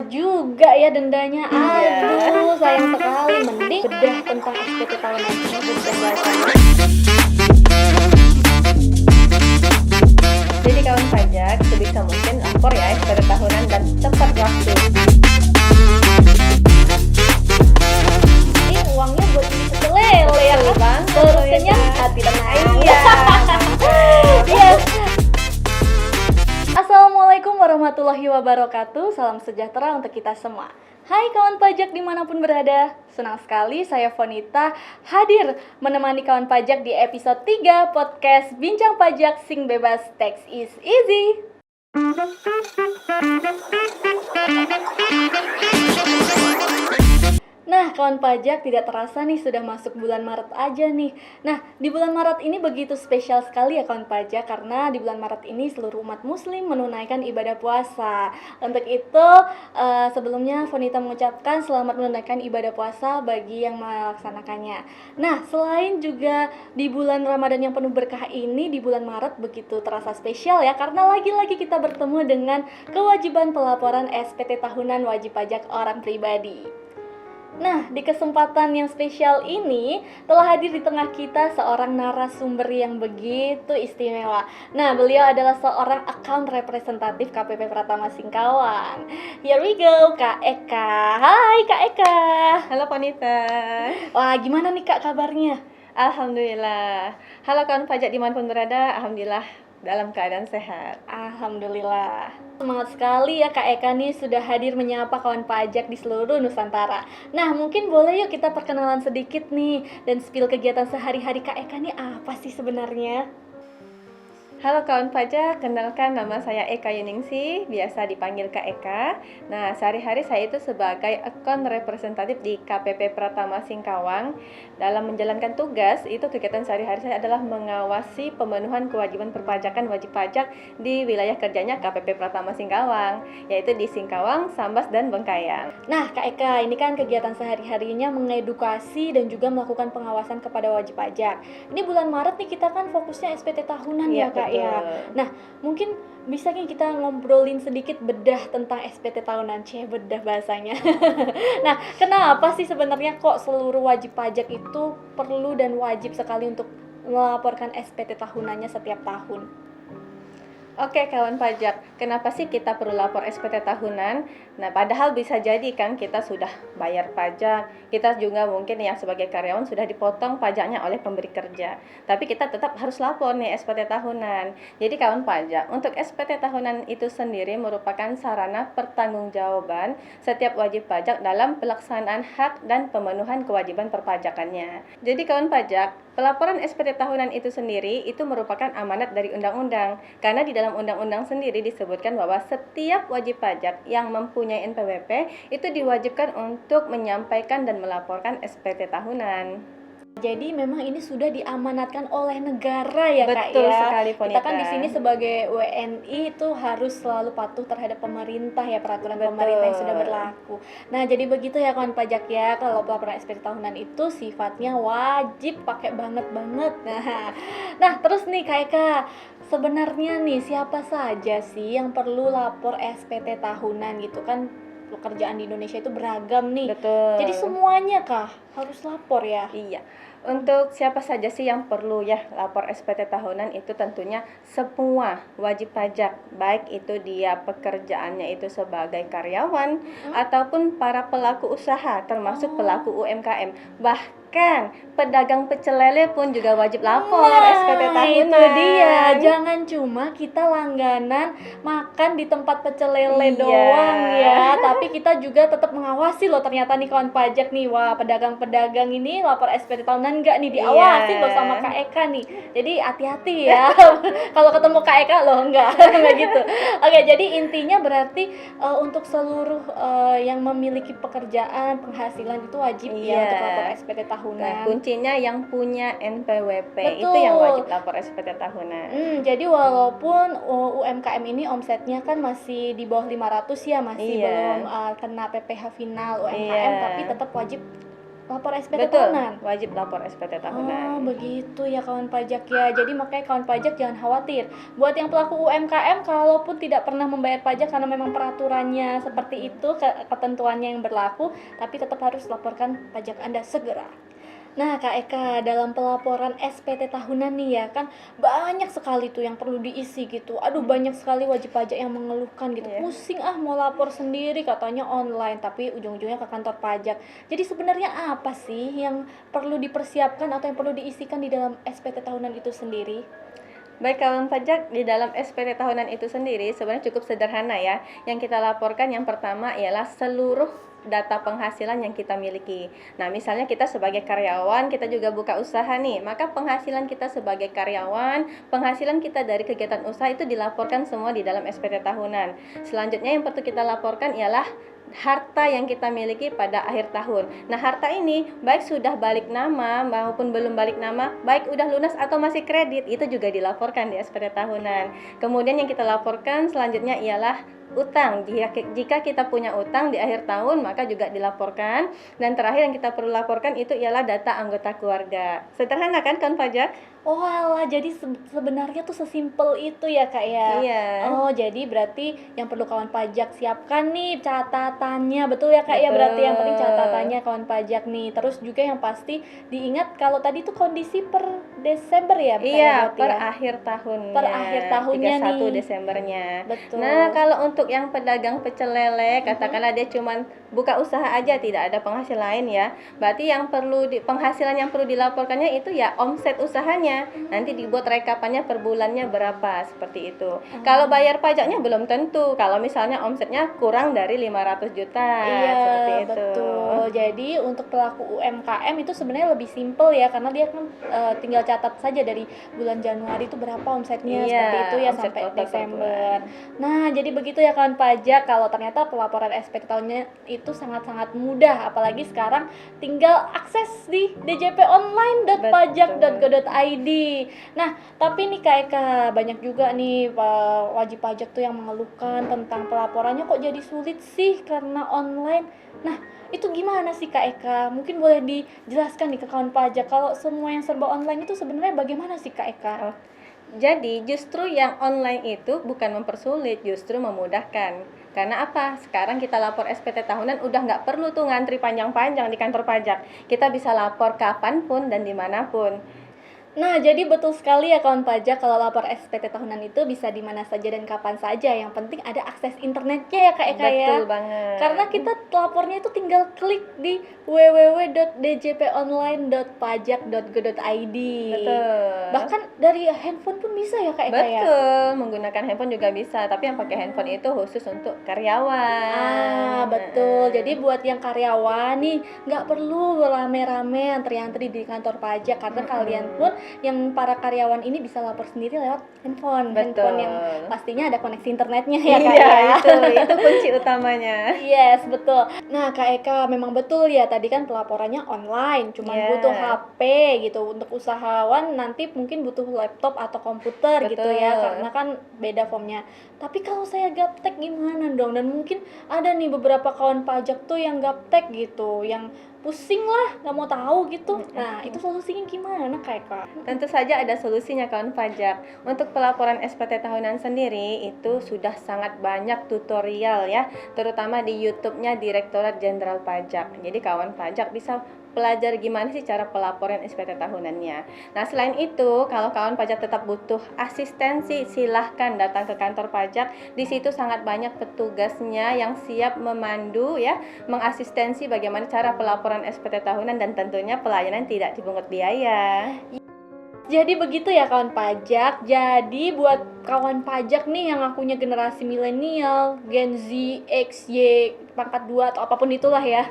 juga ya dendanya. Iya. Aduh, sayang sekali. Mending bedah tentang SPT tahunan ini, bedah bahasanya. Jadi kawan pajak sebisa mungkin lapor ya SPT tahunan dan tepat waktu. Ini uangnya buat beli pecel lele ya kan? Terus kenyang hati tenang. Iya. Iya. Assalamualaikum warahmatullahi wabarakatuh. Salam sejahtera untuk kita semua. Hai kawan pajak dimanapun berada. Senang sekali saya Fonita hadir menemani kawan pajak di episode 3 podcast Bincang Pajak Sing Bebas Tax is Easy. Nah, kawan pajak tidak terasa nih sudah masuk bulan Maret aja nih. Nah, di bulan Maret ini begitu spesial sekali ya kawan pajak karena di bulan Maret ini seluruh umat muslim menunaikan ibadah puasa. Untuk itu, sebelumnya Fonita mengucapkan selamat menunaikan ibadah puasa bagi yang melaksanakannya. Nah, selain juga di bulan Ramadan yang penuh berkah ini, di bulan Maret begitu terasa spesial ya karena lagi-lagi kita bertemu dengan kewajiban pelaporan SPT tahunan wajib pajak orang pribadi. Nah, di kesempatan yang spesial ini telah hadir di tengah kita seorang narasumber yang begitu istimewa. Nah, beliau adalah seorang account representatif KPP Pratama Singkawang. Here we go, Kak Eka. Hai Kak Eka. Halo Ponita. Wah, gimana nih Kak kabarnya? Alhamdulillah. Halo kawan pajak dimanapun berada, alhamdulillah dalam keadaan sehat. Alhamdulillah. Semangat sekali ya Kak Eka nih sudah hadir menyapa kawan pajak di seluruh Nusantara. Nah, mungkin boleh yuk kita perkenalan sedikit nih dan spill kegiatan sehari-hari Kak Eka nih apa sih sebenarnya? Halo kawan pajak, kenalkan nama saya Eka Yuningsi, biasa dipanggil Kak Eka. Nah, sehari-hari saya itu sebagai account representatif di KPP Pratama Singkawang. Dalam menjalankan tugas, itu kegiatan sehari-hari saya adalah mengawasi pemenuhan kewajiban perpajakan wajib pajak di wilayah kerjanya KPP Pratama Singkawang, yaitu di Singkawang, Sambas, dan Bengkayang. Nah, Kak Eka, ini kan kegiatan sehari-harinya mengedukasi dan juga melakukan pengawasan kepada wajib pajak. Ini bulan Maret nih kita kan fokusnya SPT tahunan ya Kak ya. Nah, mungkin bisa kan kita ngobrolin sedikit bedah tentang SPT tahunan, bedah bahasanya. Nah, kenapa sih sebenarnya kok seluruh wajib pajak itu perlu dan wajib sekali untuk melaporkan SPT tahunannya setiap tahun? Oke kawan pajak, kenapa sih kita perlu lapor SPT tahunan? Nah, padahal bisa jadi kan kita sudah bayar pajak, kita juga mungkin yang sebagai karyawan sudah dipotong pajaknya oleh pemberi kerja. Tapi kita tetap harus lapor nih SPT tahunan. Jadi kawan pajak, untuk SPT tahunan itu sendiri merupakan sarana pertanggungjawaban setiap wajib pajak dalam pelaksanaan hak dan pemenuhan kewajiban perpajakannya. Jadi kawan pajak, pelaporan SPT tahunan itu sendiri itu merupakan amanat dari undang-undang. Karena di dalam undang-undang sendiri disebutkan bahwa setiap wajib pajak yang mempunyai NPWP itu diwajibkan untuk menyampaikan dan melaporkan SPT tahunan. Jadi memang ini sudah diamanatkan oleh negara ya Kak ya. Betul sekali Ponita. Kita kan di sini sebagai WNI itu harus selalu patuh terhadap pemerintah ya, peraturan pemerintah yang sudah berlaku. Nah, jadi begitu ya kawan pajak ya, kalau pelaporan SPT tahunan itu sifatnya wajib pakai banget. Nah, terus nih Kak Eka, sebenarnya nih siapa saja sih yang perlu lapor SPT tahunan gitu kan? Pekerjaan di Indonesia itu beragam nih. Betul. Jadi semuanya kah harus lapor ya? Iya. Untuk siapa saja sih yang perlu ya lapor SPT tahunan itu tentunya semua wajib pajak, baik itu dia pekerjaannya itu sebagai karyawan ataupun para pelaku usaha termasuk pelaku UMKM. Bahkan pedagang pecel lele pun juga wajib lapor SPT tahunan. Itu dia, jangan cuma kita langganan makan di tempat pecel lele doang ya, tapi kita juga tetap mengawasi loh ternyata nih kawan pajak nih, wah pedagang-pedagang ini lapor SPT tahunan enggak nih, diawasi loh sama Kak Eka nih. Jadi hati-hati ya. Kalau ketemu Kak Eka loh enggak gitu. Oke, jadi intinya berarti untuk seluruh yang memiliki pekerjaan, penghasilan itu wajib ya untuk lapor SPT tahunan. Nah, kuncinya yang punya NPWP. Betul. Itu yang wajib lapor SPT tahunan. Jadi walaupun UMKM ini omsetnya kan masih di bawah 500 ya, masih belum kena PPh final UMKM, tapi tetap wajib lapor SPT Betul, tahunan. wajib lapor SPT Oh, tahunan. begitu ya kawan pajak ya. Jadi makanya kawan pajak jangan khawatir. Buat yang pelaku UMKM, kalaupun tidak pernah membayar pajak karena memang peraturannya seperti itu, ketentuannya yang berlaku, tapi tetap harus laporkan pajak Anda segera. Nah, Kak Eka, dalam pelaporan SPT tahunan nih ya, kan banyak sekali tuh yang perlu diisi gitu. Aduh, banyak sekali wajib pajak yang mengeluhkan gitu. Iya. Pusing mau lapor sendiri katanya online, tapi ujung-ujungnya ke kantor pajak. Jadi sebenarnya apa sih yang perlu dipersiapkan atau yang perlu diisikan di dalam SPT tahunan itu sendiri? Baik kawan pajak, di dalam SPT tahunan itu sendiri sebenarnya cukup sederhana ya. Yang kita laporkan yang pertama ialah seluruh data penghasilan yang kita miliki. Nah, misalnya kita sebagai karyawan, kita juga buka usaha nih, maka penghasilan kita sebagai karyawan, penghasilan kita dari kegiatan usaha itu dilaporkan semua di dalam SPT tahunan. Selanjutnya yang perlu kita laporkan ialah harta yang kita miliki pada akhir tahun. Nah, harta ini baik sudah balik nama maupun belum balik nama, baik udah lunas atau masih kredit, itu juga dilaporkan di SPT tahunan. Kemudian yang kita laporkan selanjutnya ialah utang. Jika kita punya utang di akhir tahun, maka juga dilaporkan. Dan terakhir yang kita perlu laporkan itu ialah data anggota keluarga. Sederhana kan pajak? Oh alah, jadi sebenarnya tuh sesimpel itu ya Kak ya? Iya. Oh, jadi berarti yang perlu kawan pajak siapkan nih catatannya, betul ya Kak ya? Berarti yang penting Betul. catatannya kawan pajak nih. Terus juga yang pasti diingat kalau tadi tuh kondisi per Desember ya Kak ya Iya, berarti per ya? akhir tahunnya. Per akhir tahunnya 31 nih. Desembernya. Betul. Nah, kalau untuk yang pedagang pecel lele, katakanlah dia cuman buka usaha aja, tidak ada penghasilan lain ya. Berarti yang perlu penghasilan yang perlu dilaporkannya itu ya omset usahanya. Nanti dibuat rekapannya per bulannya berapa, seperti itu. Kalau bayar pajaknya belum tentu. Kalau misalnya omsetnya kurang dari 500 juta, Iya, seperti itu. betul. Jadi untuk pelaku UMKM itu sebenarnya lebih simpel ya karena dia kan tinggal catat saja dari bulan Januari itu berapa omsetnya Iya, seperti itu ya omset sampai total per Desember. bulan. Nah, jadi begitu ya kawan pajak kalau ternyata pelaporan SPT tahunnya itu sangat-sangat mudah apalagi sekarang tinggal akses di djponline.pajak.go.id. Nah, tapi nih Kak Eka, banyak juga nih wajib pajak tuh yang mengeluhkan tentang pelaporannya kok jadi sulit sih karena online. Nah, itu gimana sih Kak Eka? Mungkin boleh dijelaskan nih ke kawan pajak kalau semua yang serba online itu sebenarnya bagaimana sih Kak Eka? Oh, jadi justru yang online itu bukan mempersulit, justru memudahkan. Karena apa? Sekarang kita lapor SPT tahunan udah nggak perlu tuh ngantri panjang-panjang di kantor pajak. Kita bisa lapor kapanpun dan dimanapun. Nah, jadi betul sekali ya kawan pajak kalau lapor SPT tahunan itu bisa di mana saja dan kapan saja. Yang penting ada akses internetnya ya Kak Eka ya. Betul banget. Karena kita lapornya itu tinggal klik di www.djponline.pajak.go.id. Betul. Bahkan dari handphone pun bisa ya Kak Eka ya. Betul, menggunakan handphone juga bisa, tapi yang pakai handphone itu khusus untuk karyawan. Betul. Jadi buat yang karyawan nih nggak perlu rame-rame antri-antri di kantor pajak karena kalian pun yang para karyawan ini bisa lapor sendiri lewat handphone. Betul. Handphone yang pastinya ada koneksi internetnya ya Kak Iya, ya. itu kunci utamanya. Yes, betul. Nah, Kak Eka memang betul ya tadi kan pelaporannya online, cuma Iya. butuh HP gitu. Untuk usahawan nanti mungkin butuh laptop atau komputer gitu ya, Betul. karena kan beda formnya. Tapi kalau saya gaptek gimana dong? Dan mungkin ada nih beberapa kawan pajak tuh yang gaptek gitu, yang pusing lah, nggak mau tahu gitu. Nah, itu solusinya gimana Kak Eka? Tentu saja ada solusinya kawan pajak. Untuk pelaporan SPT tahunan sendiri itu sudah sangat banyak tutorial ya, terutama di YouTube-nya Direktorat Jenderal Pajak. Jadi kawan pajak bisa belajar gimana sih cara pelaporan SPT tahunannya. Nah, selain itu, kalau kawan pajak tetap butuh asistensi, silahkan datang ke kantor pajak. Di situ sangat banyak petugasnya yang siap memandu ya, mengasistensi bagaimana cara pelaporan SPT tahunan dan tentunya pelayanan tidak dipungut biaya. Jadi begitu ya kawan pajak. Jadi buat kawan pajak nih yang akunya generasi milenial, Gen Z, X, Y, pangkat 2 atau apapun itulah ya.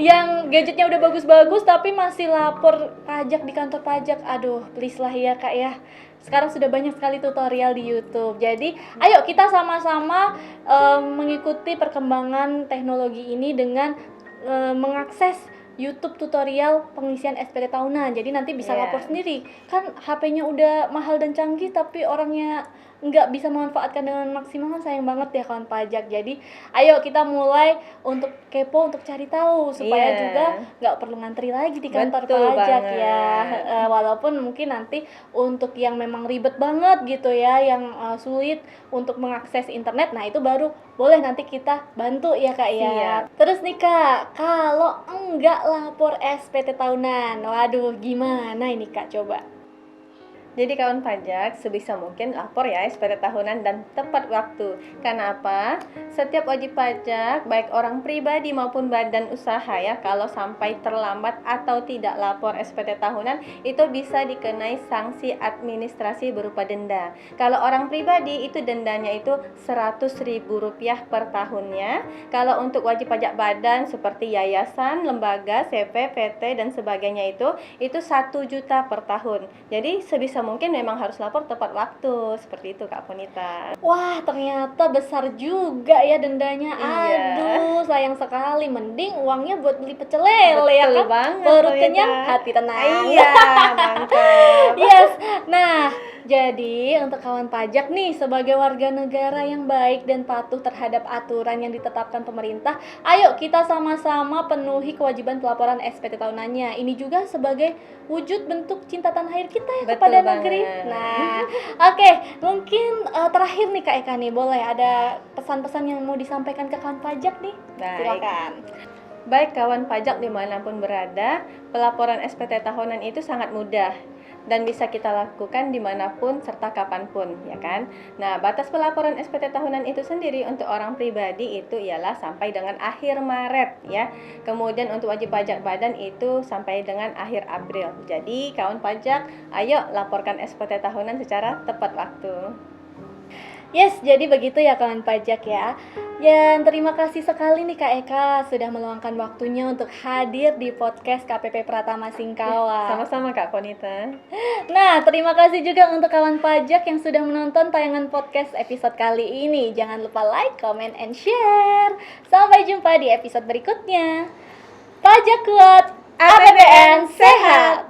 Yang gadgetnya udah bagus-bagus tapi masih lapor pajak di kantor pajak. Aduh, please lah ya Kak ya. Sekarang sudah banyak sekali tutorial di YouTube. Jadi, ayo kita sama-sama mengikuti perkembangan teknologi ini dengan mengakses YouTube tutorial pengisian SPT tahunan. Jadi nanti bisa Iya. lapor sendiri. Kan HP-nya udah mahal dan canggih tapi orangnya nggak bisa memanfaatkan dengan maksimal, sayang banget ya kawan pajak. Jadi ayo kita mulai untuk kepo, untuk cari tahu supaya Iya. juga nggak perlu ngantri lagi di kantor Betul pajak banget. ya. Walaupun mungkin nanti untuk yang memang ribet banget gitu ya, yang sulit untuk mengakses internet, nah itu baru boleh nanti kita bantu ya Kak ya. Siap. Terus nih Kak, kalau enggak lapor SPT tahunan, waduh gimana ini Kak coba? Jadi kawan pajak sebisa mungkin lapor ya SPT tahunan dan tepat waktu. Kenapa? Setiap wajib pajak baik orang pribadi maupun badan usaha ya, kalau sampai terlambat atau tidak lapor SPT tahunan itu bisa dikenai sanksi administrasi berupa denda. Kalau orang pribadi itu dendanya itu Rp100.000 per tahunnya. Kalau untuk wajib pajak badan seperti yayasan, lembaga, CP, PT dan sebagainya itu 1 juta per tahun. Jadi sebisa mungkin memang harus lapor tepat waktu, seperti itu Kak Ponita. Wah, ternyata besar juga ya dendanya. Iya. Aduh, sayang sekali. Mending uangnya buat beli pecel lele ya Betul kan? banget, Perut Ponita. kenyang, hati tenang. Iya, mantap. Yes. Nah, jadi untuk kawan pajak nih, sebagai warga negara yang baik dan patuh terhadap aturan yang ditetapkan pemerintah, ayo kita sama-sama penuhi kewajiban pelaporan SPT tahunannya. Ini juga sebagai wujud bentuk cinta tanah air kita ya Betul kepada banget. negeri. Nah, oke, mungkin terakhir nih Kak Eka nih, boleh ada pesan-pesan yang mau disampaikan ke kawan pajak nih? Baik. Silakan. Baik kawan pajak dimanapun berada, pelaporan SPT tahunan itu sangat mudah dan bisa kita lakukan dimanapun serta kapanpun, ya kan? Nah, batas pelaporan SPT tahunan itu sendiri untuk orang pribadi itu ialah sampai dengan akhir Maret, ya. Kemudian untuk wajib pajak badan itu sampai dengan akhir April. Jadi, kawan pajak, ayo laporkan SPT tahunan secara tepat waktu. Yes, jadi begitu ya kawan pajak ya. Dan terima kasih sekali nih Kak Eka sudah meluangkan waktunya untuk hadir di podcast KPP Pratama Singkawa. Sama-sama Kak Ponita. Nah, terima kasih juga untuk kawan pajak yang sudah menonton tayangan podcast episode kali ini. Jangan lupa like, comment, and share. Sampai jumpa di episode berikutnya. Pajak kuat, APBN sehat.